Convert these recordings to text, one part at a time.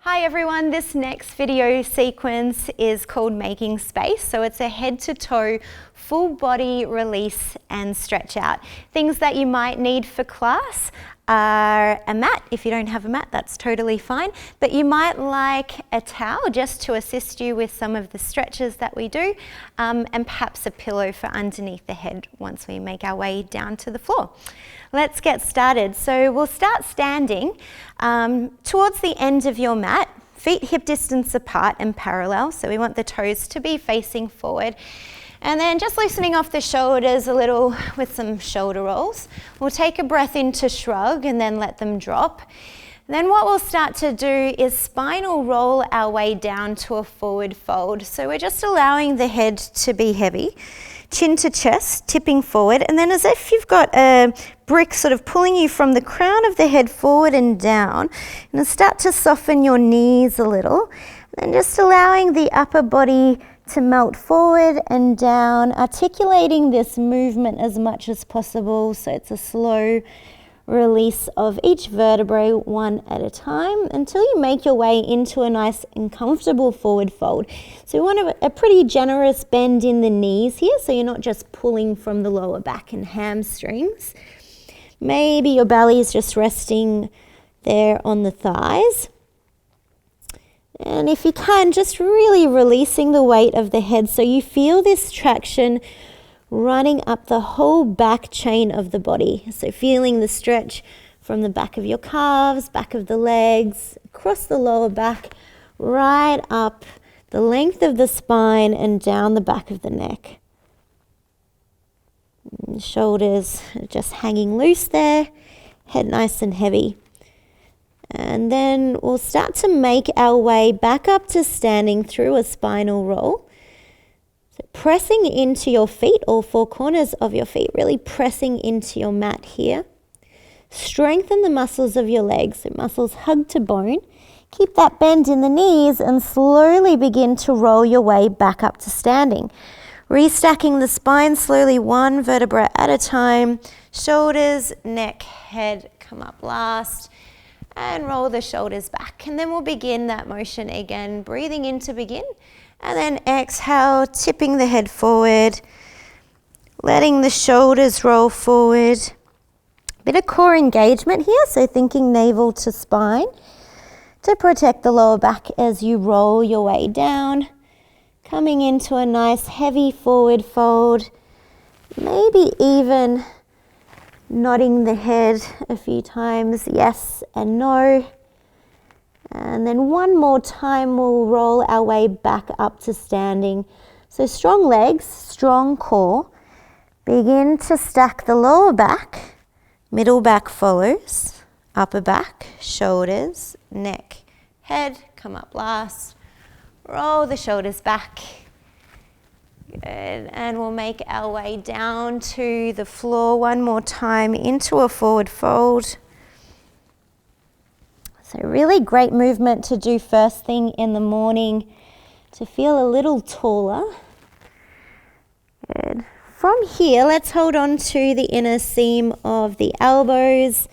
Hi everyone, this next video sequence is called Making Space. So it's a head to toe full body release and stretch out. Things that you might need for class are a mat. If you don't have a mat, that's totally fine. But you might like a towel just to assist you with some of the stretches that we do, and perhaps a pillow for underneath the head once we make our way down to the floor. Let's get started. So we'll start standing towards the end of your mat, feet hip distance apart and parallel. So we want the toes to be facing forward. And then just loosening off the shoulders a little with some shoulder rolls. We'll take a breath in to shrug and then let them drop. Then what we'll start to do is spinal roll our way down to a forward fold. So we're just allowing the head to be heavy, chin to chest, tipping forward, and then as if you've got a brick sort of pulling you from the crown of the head forward and down, and start to soften your knees a little, and then just allowing the upper body to melt forward and down, articulating this movement as much as possible. So it's a slow release of each vertebrae one at a time until you make your way into a nice and comfortable forward fold. So we want a pretty generous bend in the knees here, so you're not just pulling from the lower back and hamstrings. Maybe your belly is just resting there on the thighs. And if you can, just really releasing the weight of the head so you feel this traction running up the whole back chain of the body. So feeling the stretch from the back of your calves, back of the legs, across the lower back, right up the length of the spine and down the back of the neck. And the shoulders are just hanging loose there, head nice and heavy. And then we'll start to make our way back up to standing through a spinal roll. So pressing into your feet, all four corners of your feet, really pressing into your mat here. Strengthen the muscles of your legs, so muscles hug to bone. Keep that bend in the knees and slowly begin to roll your way back up to standing. Restacking the spine slowly, one vertebra at a time. Shoulders, neck, head come up last. And roll the shoulders back. And then we'll begin that motion again, breathing in to begin. And then exhale, tipping the head forward, letting the shoulders roll forward. Bit of core engagement here, so thinking navel to spine to protect the lower back as you roll your way down. Coming into a nice heavy forward fold, maybe even nodding the head a few times, yes and no. And then one more time, we'll roll our way back up to standing. So strong legs, strong core. Begin to stack the lower back, middle back follows, upper back, shoulders, neck, head, come up last. Roll the shoulders back. Good. And we'll make our way down to the floor one more time into a forward fold. So really great movement to do first thing in the morning to feel a little taller. Good. From here, let's hold on to the inner seam of the elbows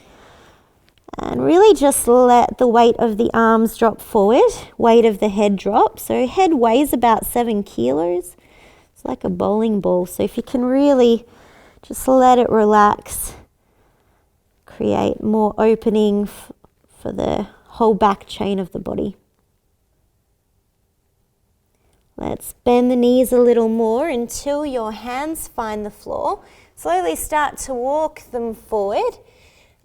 and really just let the weight of the arms drop forward, weight of the head drop. So head weighs about 7 kilos. It's like a bowling ball. So if you can really just let it relax, create more opening for the whole back chain of the body. Let's bend the knees a little more until your hands find the floor. Slowly start to walk them forward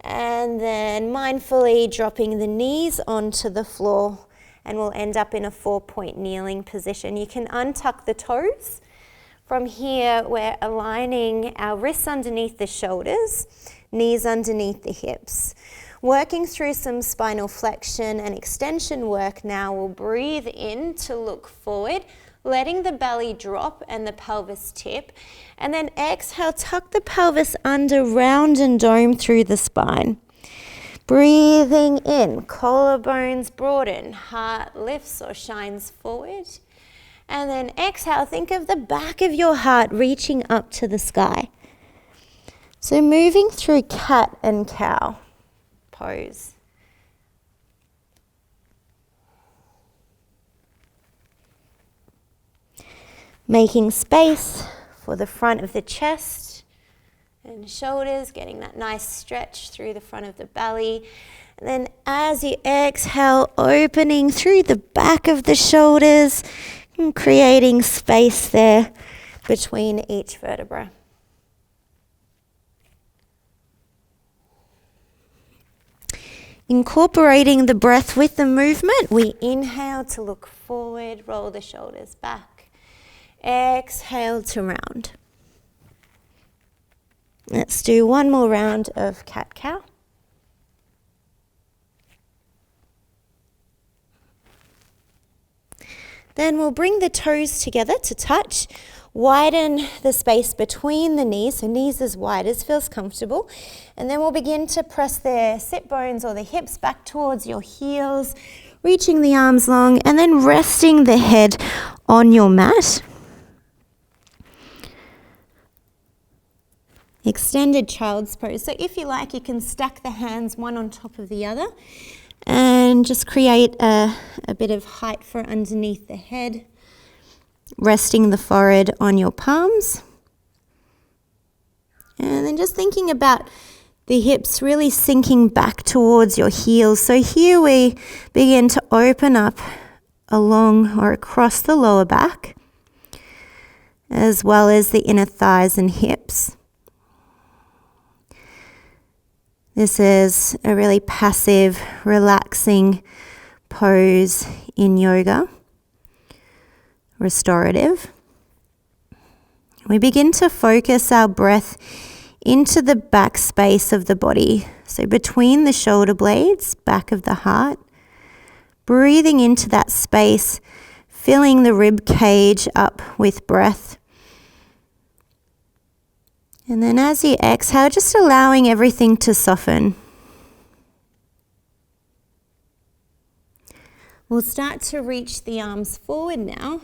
and then mindfully dropping the knees onto the floor, and we'll end up in a 4-point kneeling position. You can untuck the toes. From here, we're aligning our wrists underneath the shoulders, knees underneath the hips. Working through some spinal flexion and extension work now, we'll breathe in to look forward, letting the belly drop and the pelvis tip. And then exhale, tuck the pelvis under, round and dome through the spine. Breathing in, collarbones broaden, heart lifts or shines forward. And then exhale, think of the back of your heart reaching up to the sky. So moving through cat and cow pose. Making space for the front of the chest and shoulders, getting that nice stretch through the front of the belly. And then as you exhale, opening through the back of the shoulders and creating space there between each vertebra. Incorporating the breath with the movement, we inhale to look forward, roll the shoulders back. Exhale to round. Let's do one more round of cat-cow. Then we'll bring the toes together to touch. Widen the space between the knees, so knees as wide as feels comfortable. And then we'll begin to press the sit bones or the hips back towards your heels, reaching the arms long, and then resting the head on your mat. Extended child's pose. So if you like, you can stack the hands one on top of the other and just create a bit of height for underneath the head. Resting the forehead on your palms. And then just thinking about the hips really sinking back towards your heels. So here we begin to open up along or across the lower back, as well as the inner thighs and hips. This is a really passive, relaxing pose in yoga. Restorative. We begin to focus our breath into the back space of the body, so between the shoulder blades, back of the heart, breathing into that space, filling the rib cage up with breath. And then as you exhale, just allowing everything to soften. We'll start to reach the arms forward now.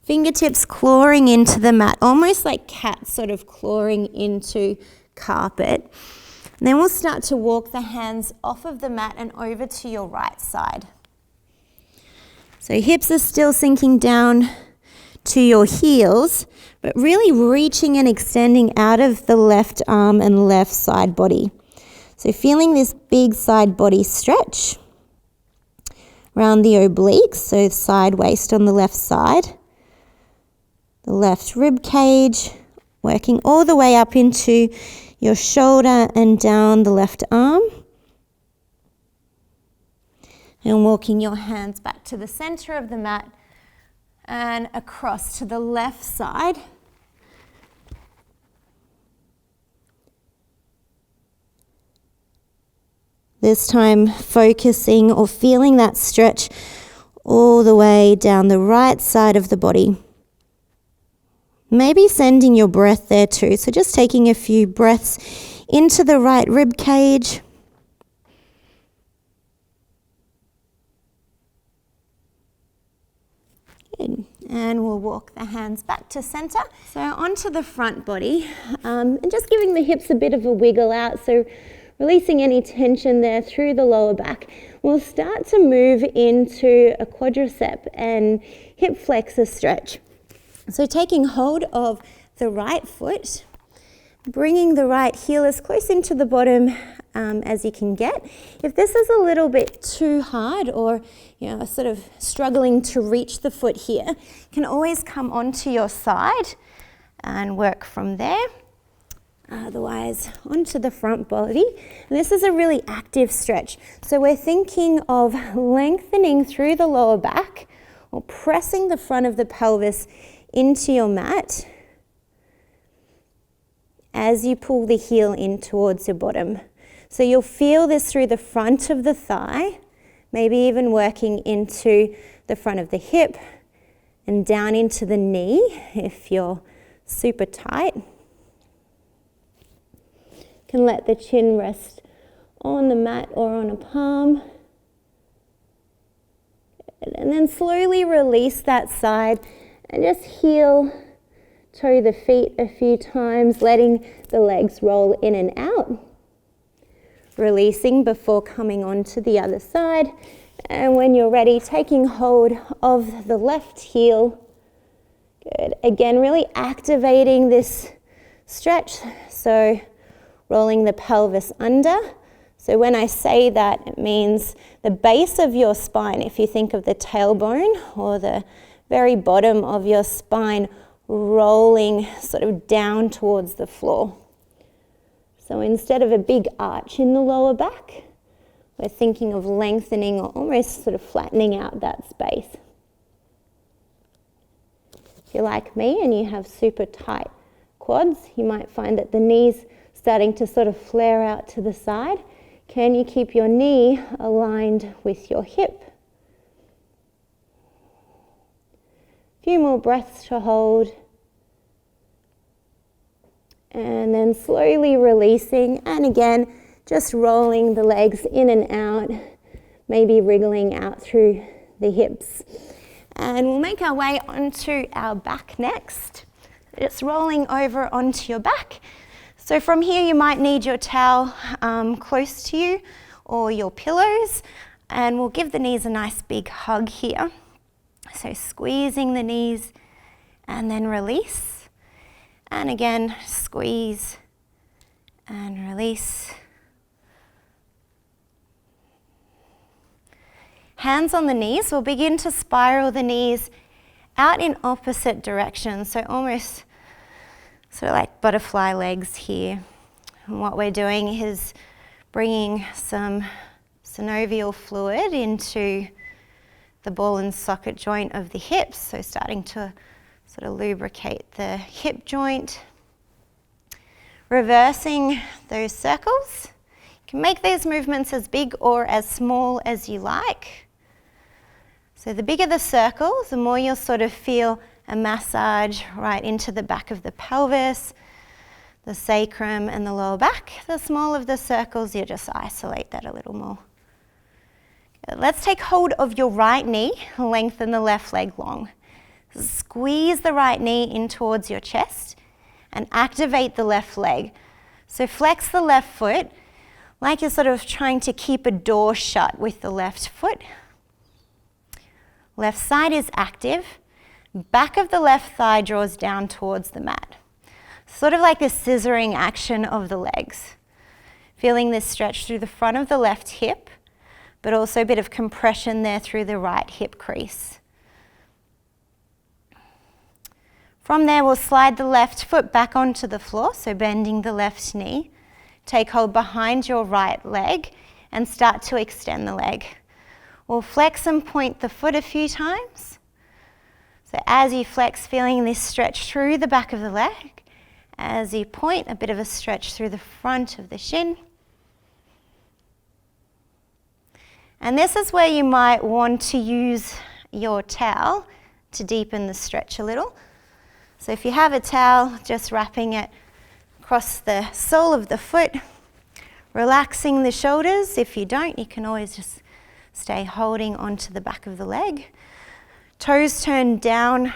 Fingertips clawing into the mat, almost like cats sort of clawing into carpet. And then we'll start to walk the hands off of the mat and over to your right side. So hips are still sinking down to your heels, but really reaching and extending out of the left arm and left side body. So feeling this big side body stretch around the obliques, so side waist on the left side. The left rib cage, working all the way up into your shoulder and down the left arm. And walking your hands back to the center of the mat and across to the left side. This time focusing or feeling that stretch all the way down the right side of the body. Maybe sending your breath there too. So just taking a few breaths into the right rib cage. Good. And we'll walk the hands back to center. So onto the front body and just giving the hips a bit of a wiggle out. So releasing any tension there through the lower back. We'll start to move into a quadricep and hip flexor stretch. So taking hold of the right foot, bringing the right heel as close into the bottom as you can get. If this is a little bit too hard or sort of struggling to reach the foot here, you can always come onto your side and work from there. Otherwise, onto the front body. And this is a really active stretch. So we're thinking of lengthening through the lower back or pressing the front of the pelvis into your mat as you pull the heel in towards your bottom. So you'll feel this through the front of the thigh, maybe even working into the front of the hip and down into the knee if you're super tight. You can let the chin rest on the mat or on a palm. And then slowly release that side and just heel, toe the feet a few times, letting the legs roll in and out. Releasing before coming on to the other side. And when you're ready, taking hold of the left heel Good. Again, really activating this stretch. So rolling the pelvis under. So when I say that, it means the base of your spine, if you think of the tailbone or the very bottom of your spine, rolling sort of down towards the floor. So instead of a big arch in the lower back, we're thinking of lengthening or almost sort of flattening out that space. If you're like me and you have super tight quads, you might find that the knees starting to sort of flare out to the side. Can you keep your knee aligned with your hip? A few more breaths to hold. And then slowly releasing, and again, just rolling the legs in and out, maybe wriggling out through the hips. And we'll make our way onto our back next. Just rolling over onto your back. So from here you might need your towel close to you or your pillows, and we'll give the knees a nice big hug here. So squeezing the knees and then release. And again, squeeze and release. Hands on the knees, we'll begin to spiral the knees out in opposite directions, so almost sort of like butterfly legs here. And what we're doing is bringing some synovial fluid into the ball and socket joint of the hips, so starting to sort of lubricate the hip joint. Reversing those circles. You can make those movements as big or as small as you like. So the bigger the circles, the more you'll sort of feel a massage right into the back of the pelvis, the sacrum and the lower back. The smaller of the circles, you just isolate that a little more. Good. Let's take hold of your right knee, lengthen the left leg long. Squeeze the right knee in towards your chest and activate the left leg. So flex the left foot like you're sort of trying to keep a door shut with the left foot. Left side is active. Back of the left thigh draws down towards the mat. Sort of like the scissoring action of the legs. Feeling this stretch through the front of the left hip, but also a bit of compression there through the right hip crease. From there, we'll slide the left foot back onto the floor, so bending the left knee. Take hold behind your right leg and start to extend the leg. We'll flex and point the foot a few times. So as you flex, feeling this stretch through the back of the leg. As you point, a bit of a stretch through the front of the shin. And this is where you might want to use your towel to deepen the stretch a little. So if you have a towel, just wrapping it across the sole of the foot, relaxing the shoulders. If you don't, you can always just stay holding onto the back of the leg. Toes turn down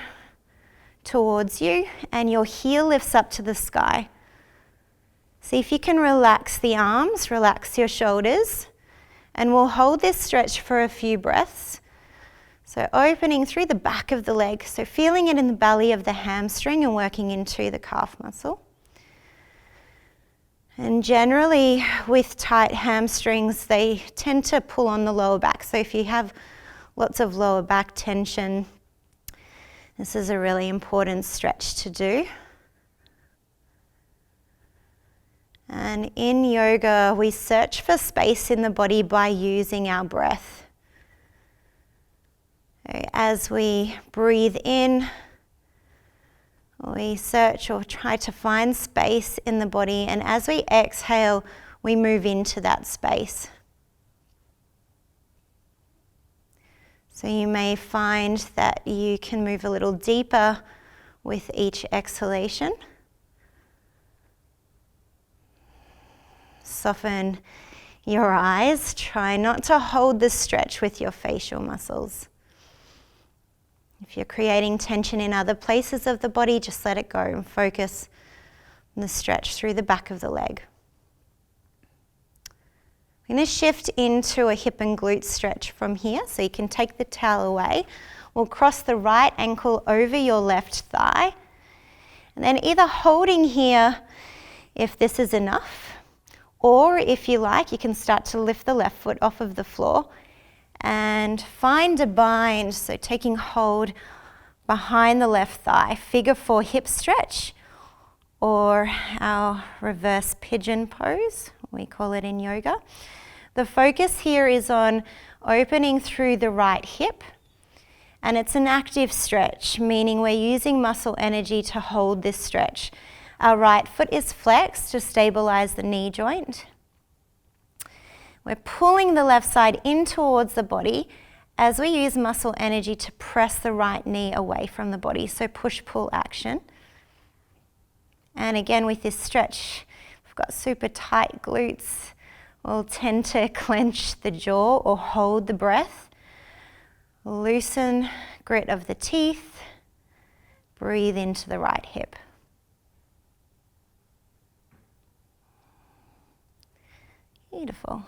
towards you and your heel lifts up to the sky. See if you can relax the arms, relax your shoulders, and we'll hold this stretch for a few breaths. So opening through the back of the leg, so feeling it in the belly of the hamstring and working into the calf muscle. And generally with tight hamstrings, they tend to pull on the lower back. So if you have lots of lower back tension, this is a really important stretch to do. And in yoga, we search for space in the body by using our breath. As we breathe in, we search or try to find space in the body, and as we exhale, we move into that space. So you may find that you can move a little deeper with each exhalation. Soften your eyes. Try not to hold the stretch with your facial muscles. If you're creating tension in other places of the body, just let it go and focus on the stretch through the back of the leg. I'm going to shift into a hip and glute stretch from here, so you can take the towel away. we'll cross the right ankle over your left thigh. And then either holding here if this is enough, or if you like, you can start to lift the left foot off of the floor and find a bind. So taking hold behind the left thigh, figure 4 hip stretch, or our reverse pigeon pose, we call it in yoga. The focus here is on opening through the right hip, and it's an active stretch, meaning we're using muscle energy to hold this stretch. Our right foot is flexed to stabilize the knee joint. We're pulling the left side in towards the body as we use muscle energy to press the right knee away from the body. So push-pull action. And again, with this stretch, we've got super tight glutes. We'll tend to clench the jaw or hold the breath. Loosen grit of the teeth. Breathe into the right hip. Beautiful.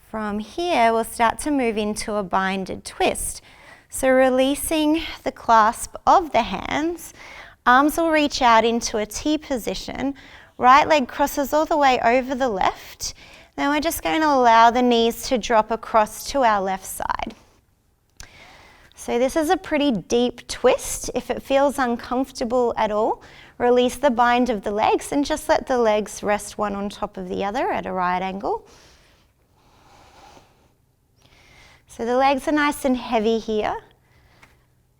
From here, we'll start to move into a binded twist. So releasing the clasp of the hands, arms will reach out into a T position. Right leg crosses all the way over the left. Then we're just going to allow the knees to drop across to our left side. So this is a pretty deep twist. If it feels uncomfortable at all, release the bind of the legs and just let the legs rest one on top of the other at a right angle. So the legs are nice and heavy here.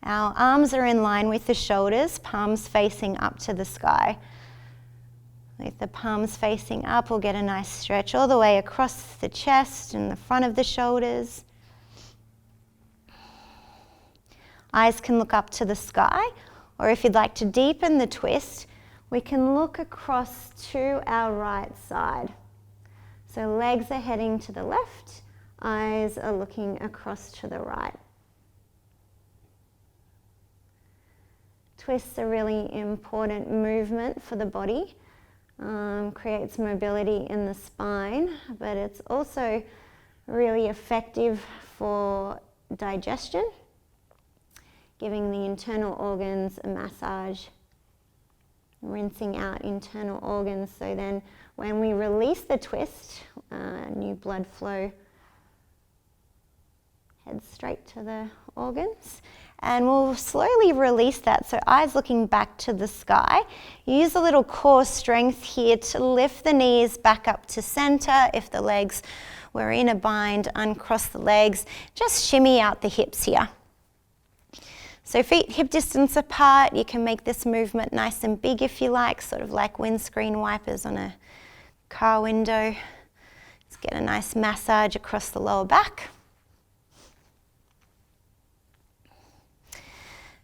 Our arms are in line with the shoulders, palms facing up to the sky. With the palms facing up, we'll get a nice stretch all the way across the chest and the front of the shoulders. Eyes can look up to the sky, or if you'd like to deepen the twist, we can look across to our right side. So legs are heading to the left, eyes are looking across to the right. Twists are really important movement for the body. Creates mobility in the spine, but it's also really effective for digestion, giving the internal organs a massage, rinsing out internal organs. So then when we release the twist, new blood flow heads straight to the organs. And we'll slowly release that, so eyes looking back to the sky. Use a little core strength here to lift the knees back up to center. If the legs were in a bind, uncross the legs. Just shimmy out the hips here. So feet hip distance apart. You can make this movement nice and big if you like, sort of like windscreen wipers on a car window. Let's get a nice massage across the lower back.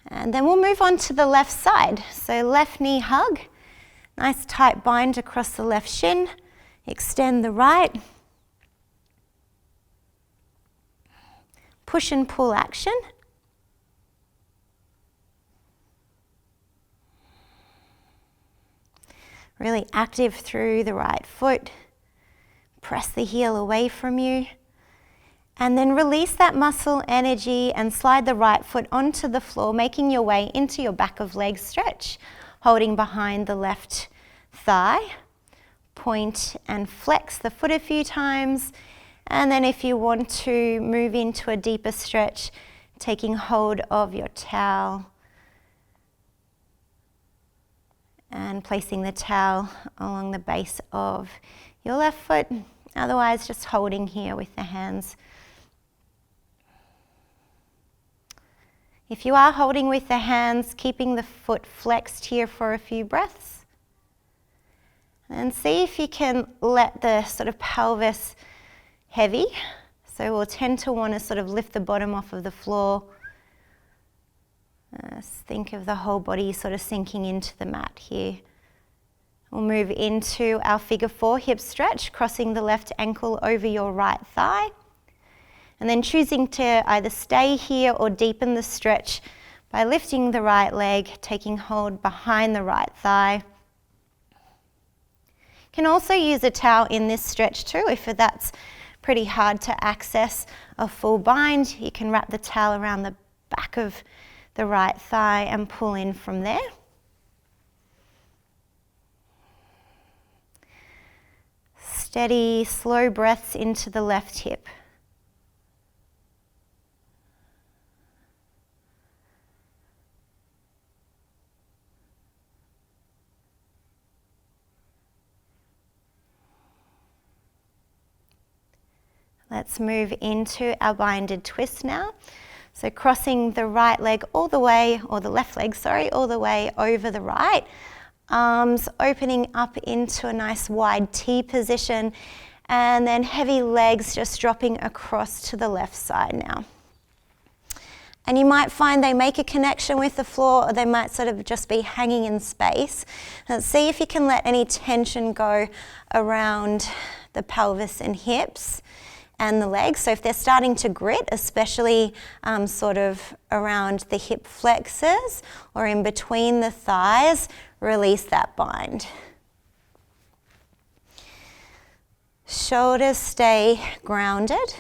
And then we'll move on to the left side. So left knee hug, nice tight bind across the left shin, extend the right. Push and pull action. Really active through the right foot. Press the heel away from you. And then release that muscle energy and slide the right foot onto the floor, making your way into your back of leg stretch, holding behind the left thigh. Point and flex the foot a few times. And then if you want to move into a deeper stretch, taking hold of your towel and placing the towel along the base of your left foot. Otherwise, just holding here with the hands. If you are holding with the hands, keeping the foot flexed here for a few breaths. And see if you can let the sort of pelvis heavy. So we'll tend to want to sort of lift the bottom off of the floor. Think of the whole body sort of sinking into the mat here. We'll move into our figure 4 hip stretch, crossing the left ankle over your right thigh. And then choosing to either stay here or deepen the stretch by lifting the right leg, taking hold behind the right thigh. You can also use a towel in this stretch too, if that's pretty hard to access a full bind, you can wrap the towel around the back of the right thigh and pull in from there. Steady, slow breaths into the left hip. Let's move into our binded twist now. So crossing the right leg all the way, or the left leg, sorry, all the way over the right. Arms opening up into a nice wide T position, and then heavy legs just dropping across to the left side now. And you might find they make a connection with the floor, or they might sort of just be hanging in space. And see if you can let any tension go around the pelvis and hips and the legs. So if they're starting to grit, especially sort of around the hip flexors or in between the thighs, release that bind. Shoulders stay grounded.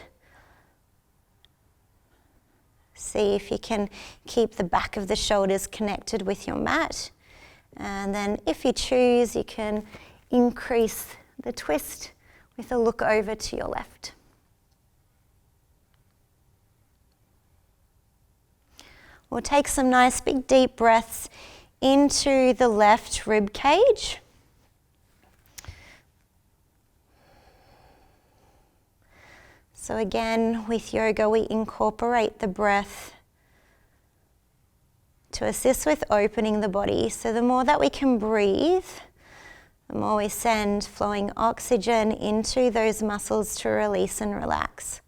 See if you can keep the back of the shoulders connected with your mat. And then if you choose, you can increase the twist with a look over to your left. We'll take some nice big deep breaths into the left rib cage. So again, with yoga, we incorporate the breath to assist with opening the body. So the more that we can breathe, the more we send flowing oxygen into those muscles to release and relax.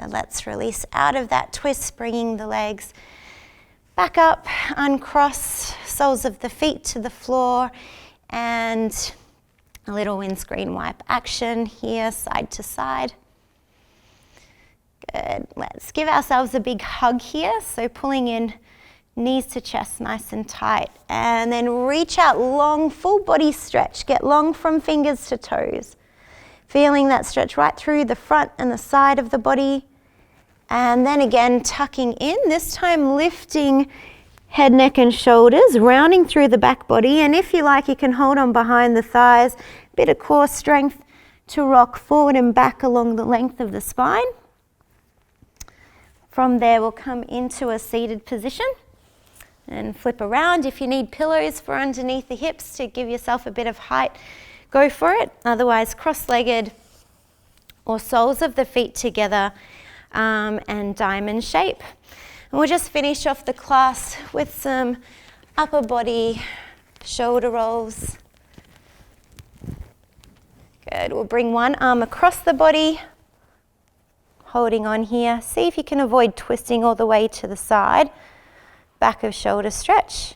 Let's release out of that twist, bringing the legs back up, uncross, soles of the feet to the floor, and a little windscreen wipe action here, side to side. Good. Let's give ourselves a big hug here. So pulling in knees to chest nice and tight, and then reach out long, full body stretch. Get long from fingers to toes. Feeling that stretch right through the front and the side of the body. And then again, tucking in, this time lifting head, neck and shoulders, rounding through the back body. And if you like, you can hold on behind the thighs, bit of core strength to rock forward and back along the length of the spine. From there, we'll come into a seated position and flip around. If you need pillows for underneath the hips to give yourself a bit of height, go for it. Otherwise, cross-legged or soles of the feet together and diamond shape. And we'll just finish off the class with some upper body shoulder rolls. Good. We'll bring one arm across the body, holding on here. See if you can avoid twisting all the way to the side. Back of shoulder stretch.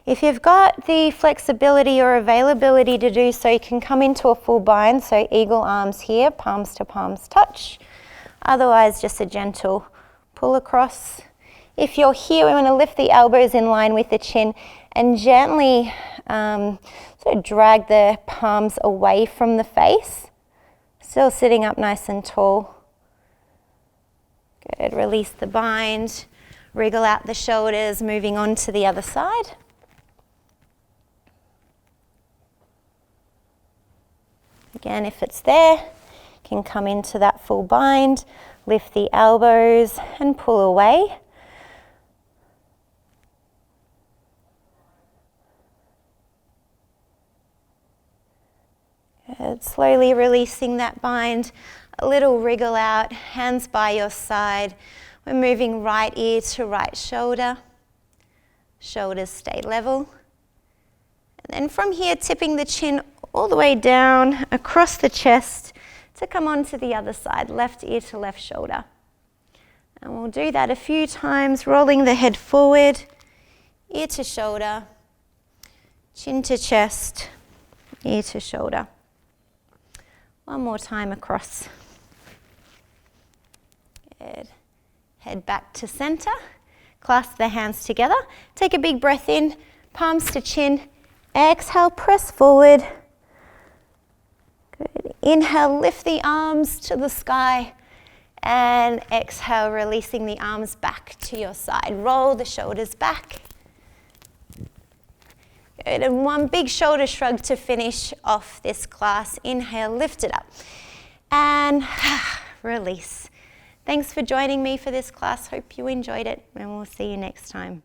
If you've got the flexibility or availability to do so, you can come into a full bind, so eagle arms here, palms to palms touch. Otherwise, just a gentle pull across. If you're here, we want to lift the elbows in line with the chin and gently sort of drag the palms away from the face. Still sitting up nice and tall. Good, release the bind, wriggle out the shoulders, moving on to the other side. Again, if it's there, you can come into that full bind, lift the elbows and pull away. Good. Slowly releasing that bind, a little wriggle out, hands by your side. We're moving right ear to right shoulder. Shoulders stay level. And then from here, tipping the chin all the way down across the chest to come onto the other side, left ear to left shoulder. And we'll do that a few times, rolling the head forward, ear to shoulder, chin to chest, ear to shoulder. One more time across. Good. Head back to center, clasp the hands together, take a big breath in, palms to chin, Exhale, press forward. Good. Inhale, lift the arms to the sky. And exhale, releasing the arms back to your side. Roll the shoulders back. Good. And one big shoulder shrug to finish off this class. Inhale, lift it up. And release. Thanks for joining me for this class. Hope you enjoyed it, and we'll see you next time.